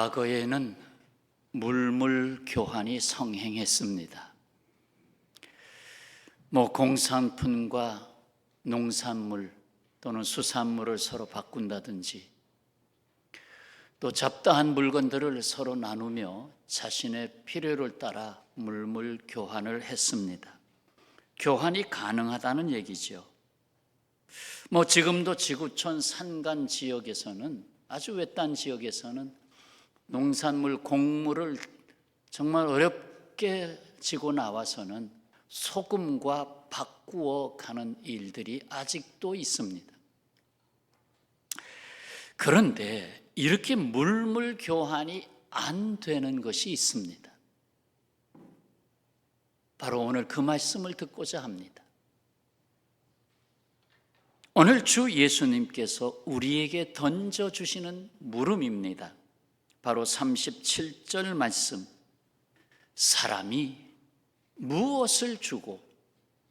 과거에는 물물 교환이 성행했습니다. 공산품과 농산물 또는 수산물을 서로 바꾼다든지, 또 잡다한 물건들을 서로 나누며 자신의 필요를 따라 물물 교환을 했습니다. 교환이 가능하다는 얘기죠. 지금도 지구촌 산간 지역에서는, 아주 외딴 지역에서는 농산물, 곡물을 정말 어렵게 지고 나와서는 소금과 바꾸어 가는 일들이 아직도 있습니다. 그런데 이렇게 물물 교환이 안 되는 것이 있습니다. 바로 오늘 그 말씀을 듣고자 합니다. 오늘 주 예수님께서 우리에게 던져주시는 물음입니다. 바로 37절 말씀. 사람이 무엇을 주고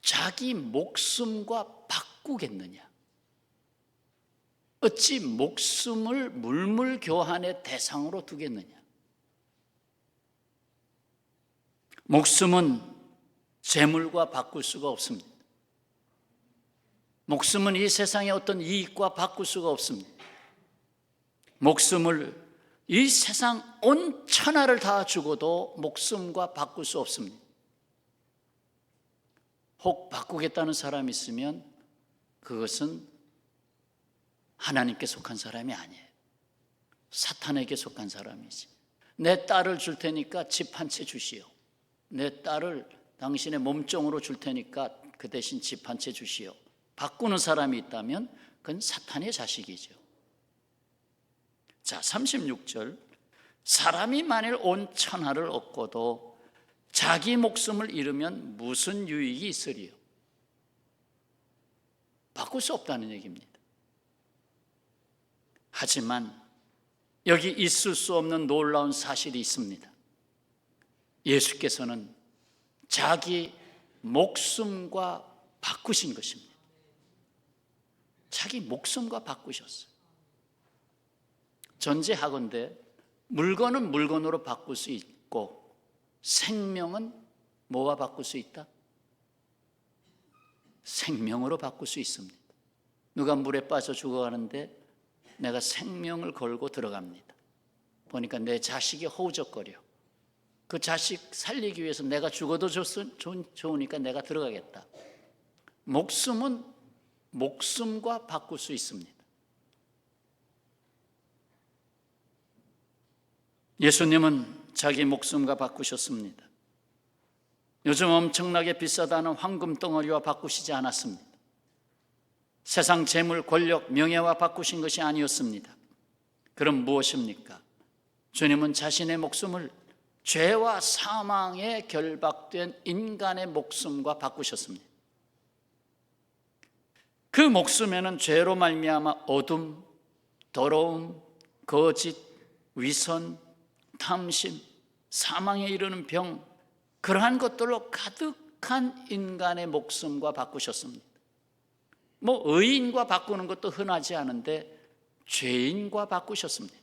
자기 목숨과 바꾸겠느냐? 어찌 목숨을 물물 교환의 대상으로 두겠느냐? 목숨은 재물과 바꿀 수가 없습니다. 목숨은 이 세상의 어떤 이익과 바꿀 수가 없습니다. 목숨을 이 세상 온 천하를 다 주고도 목숨과 바꿀 수 없습니다. 혹 바꾸겠다는 사람이 있으면 그것은 하나님께 속한 사람이 아니에요. 사탄에게 속한 사람이지. 내 딸을 줄 테니까 집 한 채 주시오. 내 딸을 당신의 몸종으로 줄 테니까 그 대신 집 한 채 주시오. 바꾸는 사람이 있다면 그건 사탄의 자식이죠. 자, 36절. 사람이 만일 온 천하를 얻고도 자기 목숨을 잃으면 무슨 유익이 있으리요? 바꿀 수 없다는 얘기입니다. 하지만 여기 있을 수 없는 놀라운 사실이 있습니다. 예수께서는 자기 목숨과 바꾸신 것입니다. 자기 목숨과 바꾸셨어요. 전제하건대 물건은 물건으로 바꿀 수 있고 생명은 뭐와 바꿀 수 있다? 생명으로 바꿀 수 있습니다. 누가 물에 빠져 죽어가는데 내가 생명을 걸고 들어갑니다. 보니까 내 자식이 허우적거려. 그 자식 살리기 위해서 내가 죽어도 좋으니까 내가 들어가겠다. 목숨은 목숨과 바꿀 수 있습니다. 예수님은 자기 목숨과 바꾸셨습니다. 요즘 엄청나게 비싸다는 황금 덩어리와 바꾸시지 않았습니다. 세상 재물, 권력, 명예와 바꾸신 것이 아니었습니다. 그럼 무엇입니까? 주님은 자신의 목숨을 죄와 사망에 결박된 인간의 목숨과 바꾸셨습니다. 그 목숨에는 죄로 말미암아 어둠, 더러움, 거짓, 위선, 탐심, 사망에 이르는 병, 그러한 것들로 가득한 인간의 목숨과 바꾸셨습니다. 의인과 바꾸는 것도 흔하지 않은데 죄인과 바꾸셨습니다.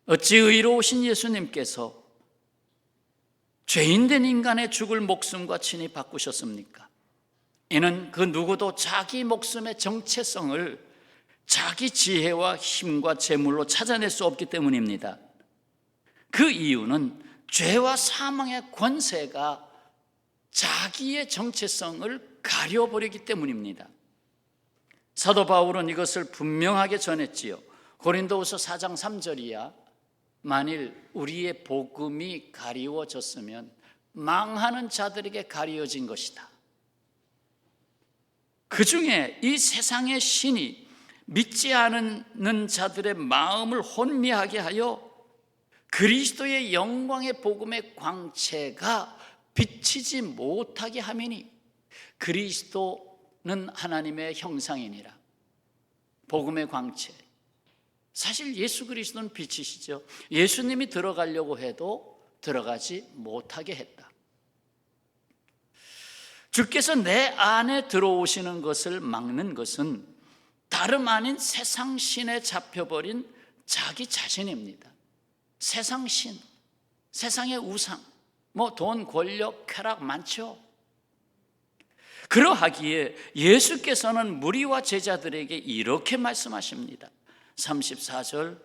어찌 의로우신 예수님께서 죄인된 인간의 죽을 목숨과 친히 바꾸셨습니까? 이는 그 누구도 자기 목숨의 정체성을 자기 지혜와 힘과 재물로 찾아낼 수 없기 때문입니다. 그 이유는 죄와 사망의 권세가 자기의 정체성을 가려버리기 때문입니다. 사도 바울은 이것을 분명하게 전했지요. 고린도후서 4장 3절이야. 만일 우리의 복음이 가리워졌으면 망하는 자들에게 가리워진 것이다. 그 중에 이 세상의 신이 믿지 않는 자들의 마음을 혼미하게 하여 그리스도의 영광의 복음의 광채가 비치지 못하게 함이니 그리스도는 하나님의 형상이니라. 복음의 광채. 사실 예수 그리스도는 빛이시죠. 예수님이 들어가려고 해도 들어가지 못하게 했다. 주께서 내 안에 들어오시는 것을 막는 것은 다름 아닌 세상 신에 잡혀버린 자기 자신입니다. 세상 신, 세상의 우상, 돈, 권력, 쾌락 많죠. 그러하기에 예수께서는 무리와 제자들에게 이렇게 말씀하십니다. 34절,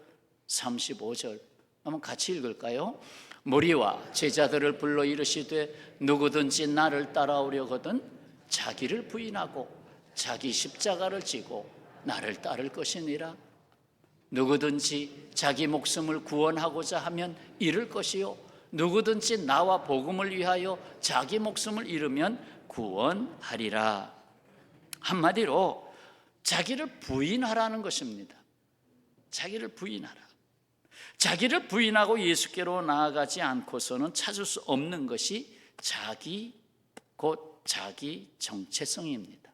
35절 한번 같이 읽을까요? 무리와 제자들을 불러 이르시되 누구든지 나를 따라오려거든 자기를 부인하고 자기 십자가를 지고 나를 따를 것이니라. 누구든지 자기 목숨을 구원하고자 하면 잃을 것이요 누구든지 나와 복음을 위하여 자기 목숨을 잃으면 구원하리라. 한마디로 자기를 부인하라는 것입니다. 자기를 부인하라. 자기를 부인하고 예수께로 나아가지 않고서는 찾을 수 없는 것이 곧 자기 정체성입니다.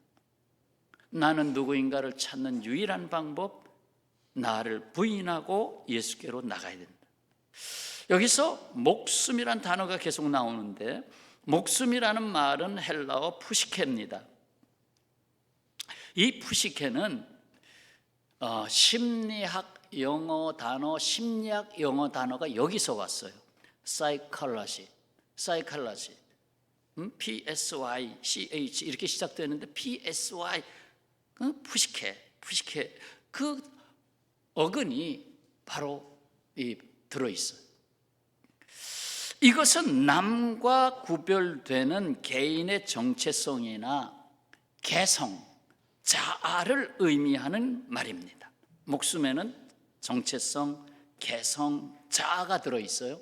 나는 누구인가를 찾는 유일한 방법, 나를 부인하고 예수께로 나가야 된다. 여기서 목숨이란 단어가 계속 나오는데 목숨이라는 말은 헬라어 푸시케입니다. 이 푸시케는 심리학 영어 단어, 심리학 영어 단어가 여기서 왔어요. psychology, PSYCH 이렇게 시작되는데 PSY, 푸시케 그 어근이 바로 들어있어요. 이것은 남과 구별되는 개인의 정체성이나 개성, 자아를 의미하는 말입니다. 목숨에는 정체성, 개성, 자아가 들어있어요.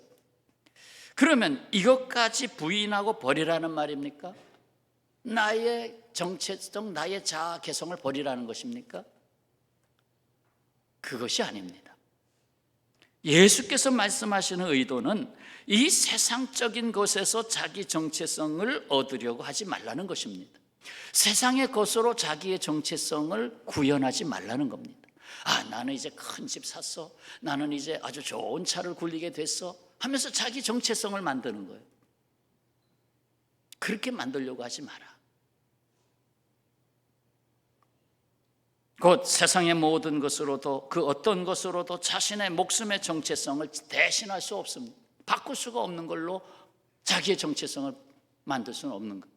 그러면 이것까지 부인하고 버리라는 말입니까? 나의 정체성, 나의 자아, 개성을 버리라는 것입니까? 그것이 아닙니다. 예수께서 말씀하시는 의도는 이 세상적인 것에서 자기 정체성을 얻으려고 하지 말라는 것입니다. 세상의 것으로 자기의 정체성을 구현하지 말라는 겁니다. 나는 이제 큰 집 샀어, 나는 이제 아주 좋은 차를 굴리게 됐어 하면서 자기 정체성을 만드는 거예요. 그렇게 만들려고 하지 마라. 곧 세상의 모든 것으로도 그 어떤 것으로도 자신의 목숨의 정체성을 대신할 수 없습니다. 바꿀 수가 없는 걸로 자기의 정체성을 만들 수는 없는 것.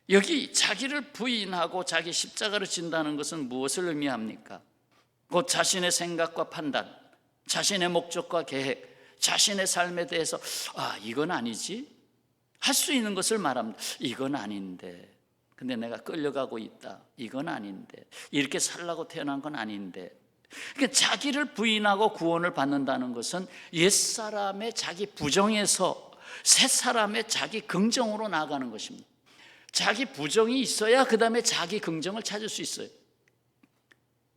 여기 자기를 부인하고 자기 십자가를 진다는 것은 무엇을 의미합니까? 곧 자신의 생각과 판단, 자신의 목적과 계획, 자신의 삶에 대해서 이건 아니지? 할 수 있는 것을 말합니다. 이건 아닌데, 근데 내가 끌려가고 있다. 이건 아닌데, 이렇게 살라고 태어난 건 아닌데. 그러니까 자기를 부인하고 구원을 받는다는 것은 옛사람의 자기 부정에서 새사람의 자기 긍정으로 나아가는 것입니다. 자기 부정이 있어야 그 다음에 자기 긍정을 찾을 수 있어요.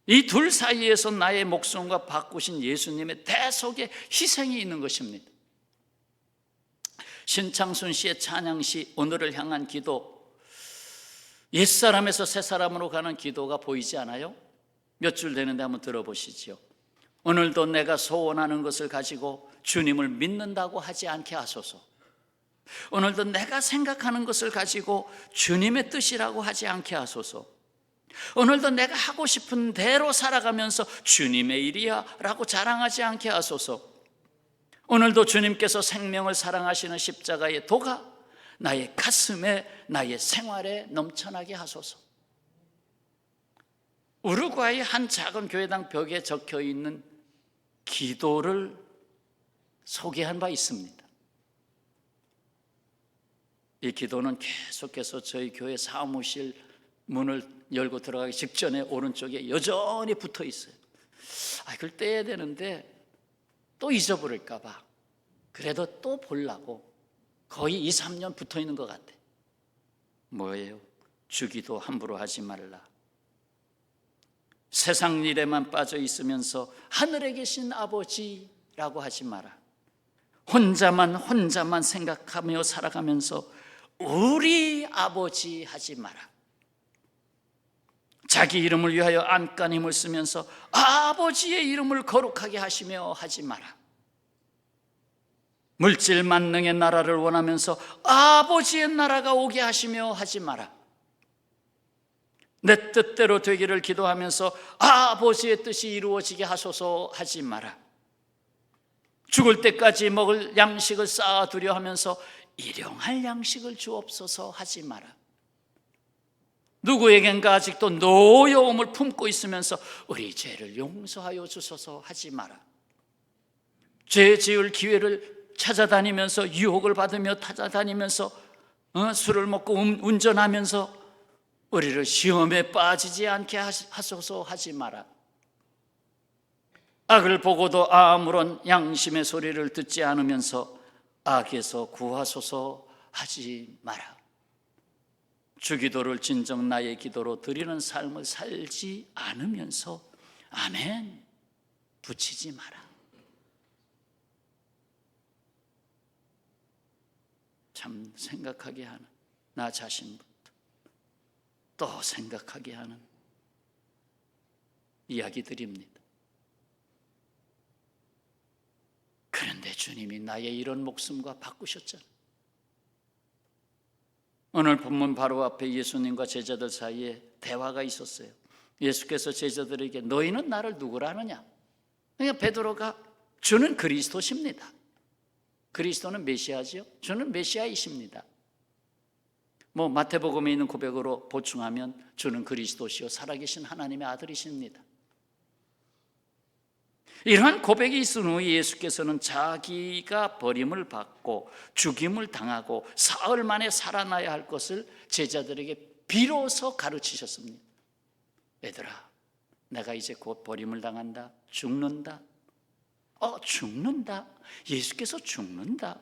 이 둘 사이에서 나의 목숨과 바꾸신 예수님의 대속의 희생이 있는 것입니다. 신창순 씨의 찬양시 오늘을 향한 기도, 옛사람에서 새사람으로 가는 기도가 보이지 않아요? 몇 줄 되는데 한번 들어보시죠. 오늘도 내가 소원하는 것을 가지고 주님을 믿는다고 하지 않게 하소서. 오늘도 내가 생각하는 것을 가지고 주님의 뜻이라고 하지 않게 하소서. 오늘도 내가 하고 싶은 대로 살아가면서 주님의 일이야 라고 자랑하지 않게 하소서. 오늘도 주님께서 생명을 사랑하시는 십자가의 도가 나의 가슴에, 나의 생활에 넘쳐나게 하소서. 우루과이 한 작은 교회당 벽에 적혀 있는 기도를 소개한 바 있습니다. 이 기도는 계속해서 저희 교회 사무실 문을 열고 들어가기 직전에 오른쪽에 여전히 붙어 있어요. 그걸 떼야 되는데 또 잊어버릴까 봐 그래도 또 보려고 거의 2, 3년 붙어 있는 것 같아. 뭐예요? 주기도 함부로 하지 말라. 세상 일에만 빠져 있으면서 하늘에 계신 아버지라고 하지 마라. 혼자만 생각하며 살아가면서 우리 아버지 하지 마라. 자기 이름을 위하여 안간힘을 쓰면서 아버지의 이름을 거룩하게 하시며 하지 마라. 물질 만능의 나라를 원하면서 아버지의 나라가 오게 하시며 하지 마라. 내 뜻대로 되기를 기도하면서 아버지의 뜻이 이루어지게 하소서 하지 마라. 죽을 때까지 먹을 양식을 쌓아두려 하면서 일용할 양식을 주옵소서 하지 마라. 누구에겐가 아직도 노여움을 품고 있으면서 우리 죄를 용서하여 주소서 하지 마라. 죄 지을 기회를 찾아다니면서 유혹을 받으며 찾아다니면서 술을 먹고 운전하면서 우리를 시험에 빠지지 않게 하소서 하지 마라. 악을 보고도 아무런 양심의 소리를 듣지 않으면서 악에서 구하소서 하지 마라. 주기도를 진정 나의 기도로 드리는 삶을 살지 않으면서 아멘 붙이지 마라. 참 생각하게 하는, 나 자신부터 또 생각하게 하는 이야기들입니다. 그런데 주님이 나의 이런 목숨과 바꾸셨잖아요. 오늘 본문 바로 앞에 예수님과 제자들 사이에 대화가 있었어요. 예수께서 제자들에게 너희는 나를 누구라 하느냐? 그러니까 베드로가 주는 그리스도십니다. 그리스도는 메시아지요? 주는 메시아이십니다. 마태복음에 있는 고백으로 보충하면 주는 그리스도시요 살아계신 하나님의 아들이십니다. 이러한 고백이 있은 후에 예수께서는 자기가 버림을 받고 죽임을 당하고 사흘 만에 살아나야 할 것을 제자들에게 비로소 가르치셨습니다. 얘들아, 내가 이제 곧 버림을 당한다. 죽는다. 죽는다. 예수께서 죽는다.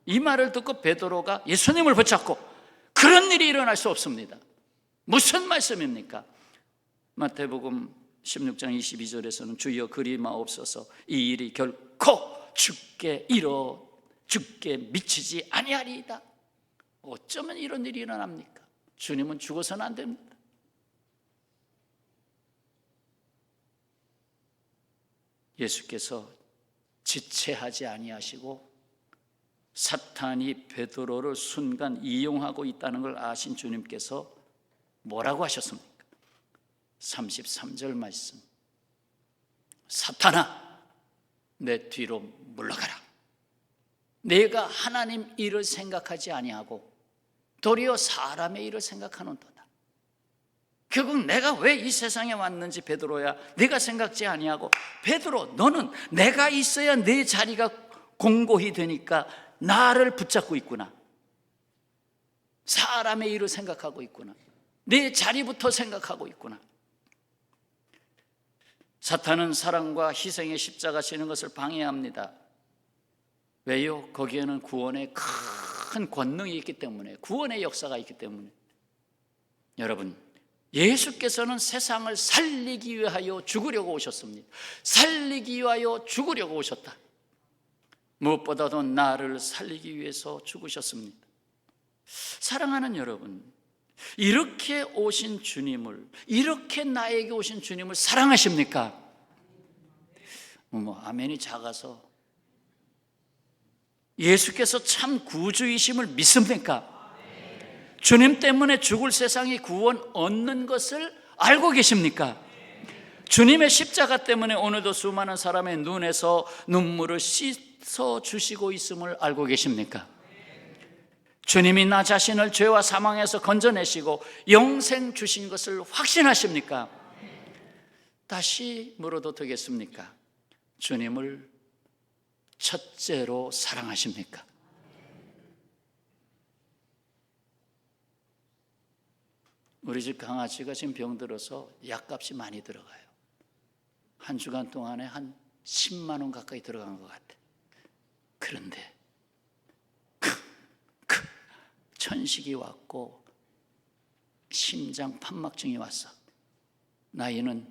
이 말을 듣고 베드로가 예수님을 붙잡고 그런 일이 일어날 수 없습니다. 무슨 말씀입니까? 마태복음 16장 22절에서는 주여 그리 마옵소서 이 일이 결코 죽게 미치지 아니하리이다. 어쩌면 이런 일이 일어납니까? 주님은 죽어서는 안 됩니다. 예수께서 지체하지 아니하시고 사탄이 베드로를 순간 이용하고 있다는 걸 아신 주님께서 뭐라고 하셨습니까? 33절 말씀. 사탄아, 내 뒤로 물러가라. 내가 하나님 일을 생각하지 아니하고 도리어 사람의 일을 생각하는도다. 결국 내가 왜 이 세상에 왔는지 베드로야 네가 생각지 아니하고 베드로 너는 내가 있어야 내 자리가 공고히 되니까 나를 붙잡고 있구나. 사람의 일을 생각하고 있구나. 내 자리부터 생각하고 있구나. 사탄은 사랑과 희생의 십자가 지는 것을 방해합니다. 왜요? 거기에는 구원의 큰 권능이 있기 때문에, 구원의 역사가 있기 때문에. 여러분, 예수께서는 세상을 살리기 위하여 죽으려고 오셨습니다. 살리기 위하여 죽으려고 오셨다. 무엇보다도 나를 살리기 위해서 죽으셨습니다. 사랑하는 여러분, 이렇게 오신 주님을, 이렇게 나에게 오신 주님을 사랑하십니까? 아멘이 작아서. 예수께서 참 구주이심을 믿습니까? 주님 때문에 죽을 세상이 구원 얻는 것을 알고 계십니까? 주님의 십자가 때문에 오늘도 수많은 사람의 눈에서 눈물을 씻어 주시고 있음을 알고 계십니까? 주님이 나 자신을 죄와 사망에서 건져내시고 영생 주신 것을 확신하십니까? 다시 물어도 되겠습니까? 주님을 첫째로 사랑하십니까? 우리 집 강아지가 지금 병들어서 약값이 많이 들어가요. 한 주간 동안에 한 10만 원 가까이 들어간 것 같아. 그런데 천식이 왔고 심장 판막증이 왔어. 나이는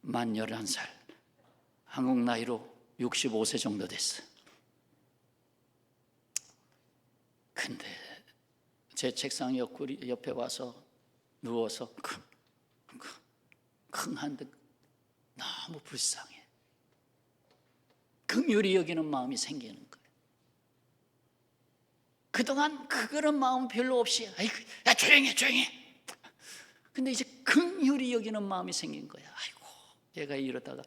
만 11살. 한국 나이로 65세 정도 됐어. 근데 제 책상 옆에 와서 누워서 킁한데 너무 불쌍해. 긍휼히 여기는 마음이 생기는 거예요. 그동안 그런 마음 별로 없이 야 조용히 해. 근데 이제 긍휼히 여기는 마음이 생긴 거야. 아이고, 얘가 이러다가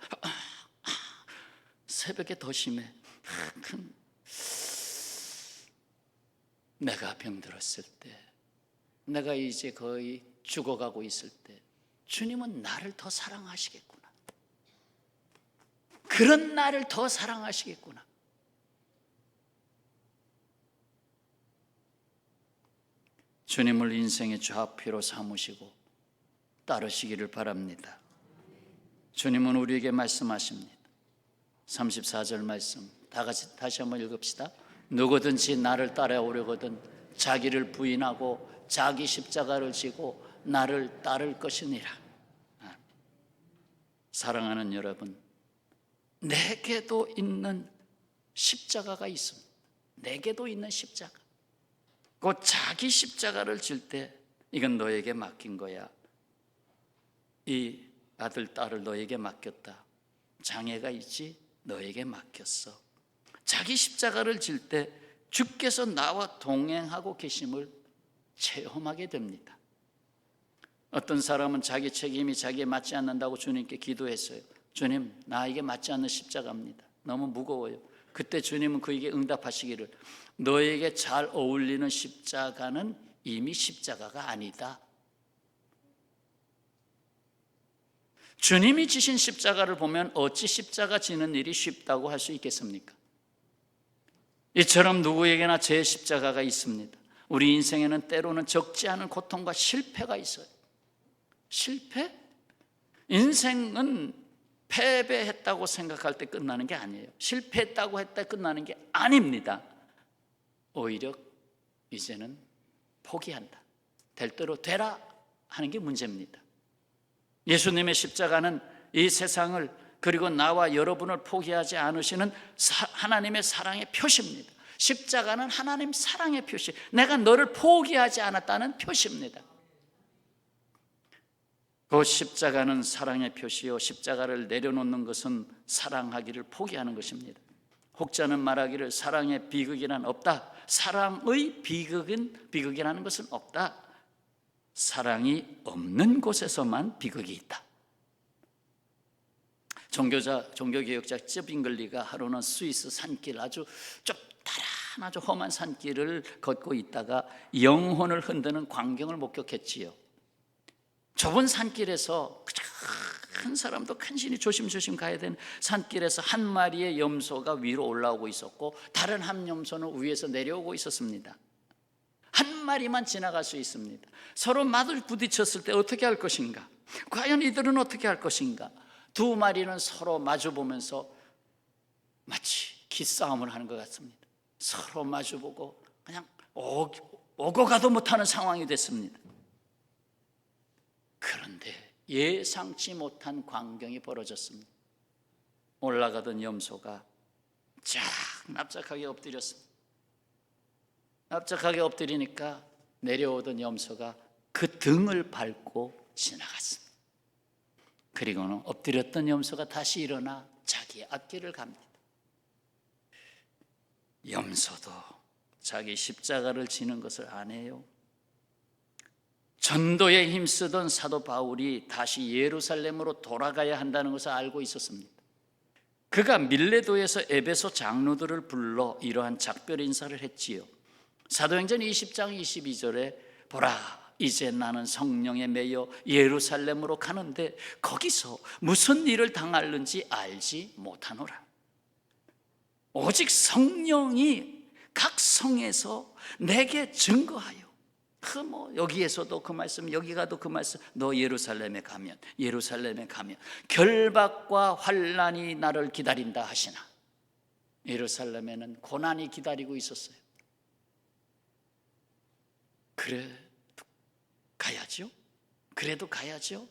새벽에 더 심해. 내가 병들었을 때, 내가 이제 거의 죽어가고 있을 때 주님은 나를 더 사랑하시겠구나. 그런 나를 더 사랑하시겠구나. 주님을 인생의 좌표로 삼으시고 따르시기를 바랍니다. 주님은 우리에게 말씀하십니다. 34절 말씀 다 같이 다시 한번 읽읍시다. 누구든지 나를 따라오려거든 자기를 부인하고 자기 십자가를 지고 나를 따를 것이니라. 사랑하는 여러분, 내게도 있는 십자가가 있습니다. 내게도 있는 십자가. 그 자기 십자가를 질 때 이건 너에게 맡긴 거야. 이 아들, 딸을 너에게 맡겼다. 장애가 있지? 너에게 맡겼어. 자기 십자가를 질 때 주께서 나와 동행하고 계심을 체험하게 됩니다. 어떤 사람은 자기 책임이 자기에 맞지 않는다고 주님께 기도했어요. 주님, 나에게 맞지 않는 십자가입니다. 너무 무거워요. 그때 주님은 그에게 응답하시기를, 너에게 잘 어울리는 십자가는 이미 십자가가 아니다. 주님이 지신 십자가를 보면 어찌 십자가 지는 일이 쉽다고 할 수 있겠습니까? 이처럼 누구에게나 제 십자가가 있습니다. 우리 인생에는 때로는 적지 않은 고통과 실패가 있어요. 실패? 인생은 패배했다고 생각할 때 끝나는 게 아니에요. 실패했다고 했다 끝나는 게 아닙니다. 오히려 이제는 포기한다. 될 대로 되라 하는 게 문제입니다. 예수님의 십자가는 이 세상을 그리고 나와 여러분을 포기하지 않으시는 하나님의 사랑의 표시입니다. 십자가는 하나님 사랑의 표시, 내가 너를 포기하지 않았다는 표시입니다. 그 십자가는 사랑의 표시요, 십자가를 내려놓는 것은 사랑하기를 포기하는 것입니다. 혹자는 말하기를 사랑의 비극이란 없다. 사랑의 비극이라는 것은 없다. 사랑이 없는 곳에서만 비극이 있다. 종교개혁자 쯔빙글리가 하루는 스위스 산길, 아주 좁다란 아주 험한 산길을 걷고 있다가 영혼을 흔드는 광경을 목격했지요. 좁은 산길에서 한 사람도 간신히 조심조심 가야 되는 산길에서 한 마리의 염소가 위로 올라오고 있었고 다른 한 염소는 위에서 내려오고 있었습니다. 한 마리만 지나갈 수 있습니다. 서로 맞을 부딪혔을 때 어떻게 할 것인가? 과연 이들은 어떻게 할 것인가? 두 마리는 서로 마주보면서 마치 기싸움을 하는 것 같습니다. 서로 마주보고 그냥 오고 가도 못하는 상황이 됐습니다. 그런데 예상치 못한 광경이 벌어졌습니다. 올라가던 염소가 납작하게 엎드렸습니다. 납작하게 엎드리니까 내려오던 염소가 그 등을 밟고 지나갔습니다. 그리고는 엎드렸던 염소가 다시 일어나 자기의 앞길을 갑니다. 염소도 자기 십자가를 지는 것을 아네요. 전도에 힘쓰던 사도 바울이 다시 예루살렘으로 돌아가야 한다는 것을 알고 있었습니다. 그가 밀레도에서 에베소 장로들을 불러 이러한 작별 인사를 했지요. 사도행전 20장 22절에 보라, 이제 나는 성령에 매여 예루살렘으로 가는데 거기서 무슨 일을 당할는지 알지 못하노라. 오직 성령이 각 성에서 내게 증거하여, 여기에서도 그 말씀, 여기 가도 그 말씀, 너 예루살렘에 가면 결박과 환난이 나를 기다린다 하시나. 예루살렘에는 고난이 기다리고 있었어요. 그래도 가야죠.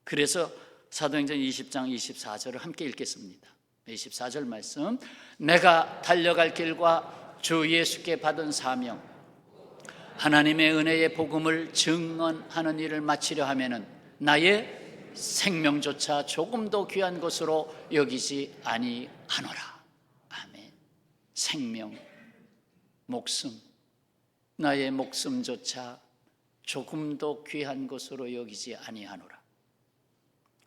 그래서 사도행전 20장 24절을 함께 읽겠습니다. 24절 말씀, 내가 달려갈 길과 주 예수께 받은 사명, 하나님의 은혜의 복음을 증언하는 일을 마치려 하면은 나의 생명조차 조금도 귀한 것으로 여기지 아니하노라. 아멘. 생명, 목숨, 나의 목숨조차 조금도 귀한 것으로 여기지 아니하노라.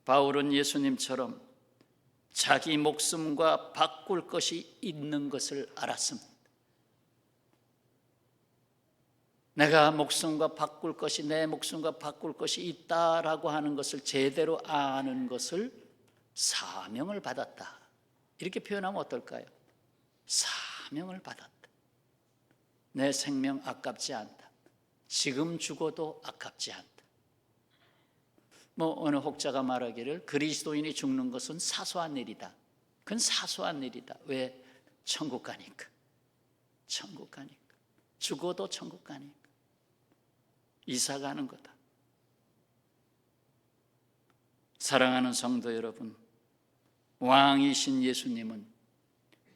바울은 예수님처럼 자기 목숨과 바꿀 것이 있는 것을 알았습니다. 내가 목숨과 바꿀 것이, 내 목숨과 바꿀 것이 있다라고 하는 것을 제대로 아는 것을 사명을 받았다, 이렇게 표현하면 어떨까요? 사명을 받았다. 내 생명 아깝지 않다. 지금 죽어도 아깝지 않다. 어느 혹자가 말하기를 그리스도인이 죽는 것은 사소한 일이다. 그건 사소한 일이다. 왜? 천국 가니까. 천국 가니까. 죽어도 천국 가니까. 이사 가는 거다. 사랑하는 성도 여러분, 왕이신 예수님은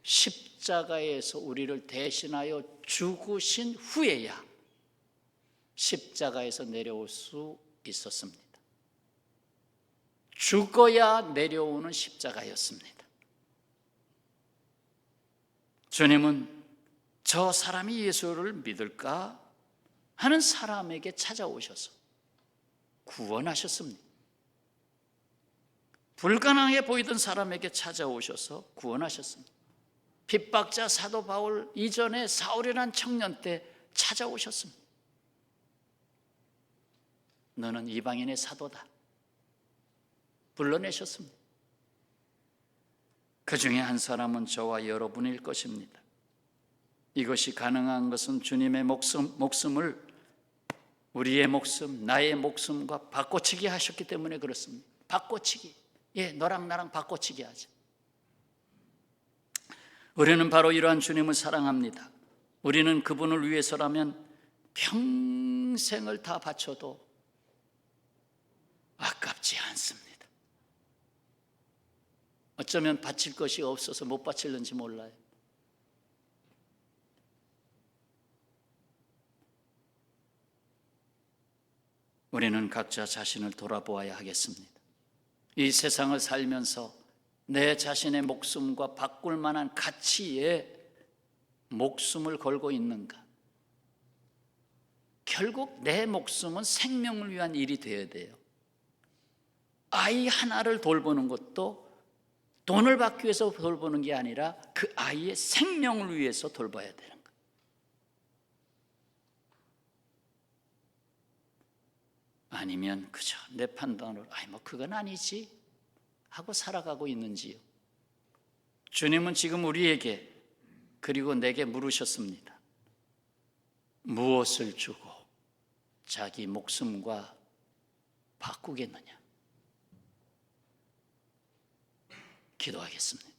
십자가에서 우리를 대신하여 죽으신 후에야 십자가에서 내려올 수 있었습니다. 죽어야 내려오는 십자가였습니다. 주님은 저 사람이 예수를 믿을까 하는 사람에게 찾아오셔서 구원하셨습니다. 불가능해 보이던 사람에게 찾아오셔서 구원하셨습니다. 핍박자 사도 바울 이전에 사울이라는 청년 때 찾아오셨습니다. 너는 이방인의 사도다, 불러내셨습니다. 그 중에 한 사람은 저와 여러분일 것입니다. 이것이 가능한 것은 주님의 목숨을 우리의 목숨, 나의 목숨과 바꿔치기 하셨기 때문에 그렇습니다. 바꿔치기. 너랑 나랑 바꿔치기 하자. 우리는 바로 이러한 주님을 사랑합니다. 우리는 그분을 위해서라면 평생을 다 바쳐도 아깝지 않습니다. 어쩌면 바칠 것이 없어서 못 바칠는지 몰라요. 우리는 각자 자신을 돌아보아야 하겠습니다. 이 세상을 살면서 내 자신의 목숨과 바꿀 만한 가치에 목숨을 걸고 있는가? 결국 내 목숨은 생명을 위한 일이 되어야 돼요. 아이 하나를 돌보는 것도 돈을 받기 위해서 돌보는 게 아니라 그 아이의 생명을 위해서 돌봐야 되는 거예요. 아니면 그저 내 판단으로 그건 아니지 하고 살아가고 있는지요? 주님은 지금 우리에게 그리고 내게 물으셨습니다. 무엇을 주고 자기 목숨과 바꾸겠느냐? 기도하겠습니다.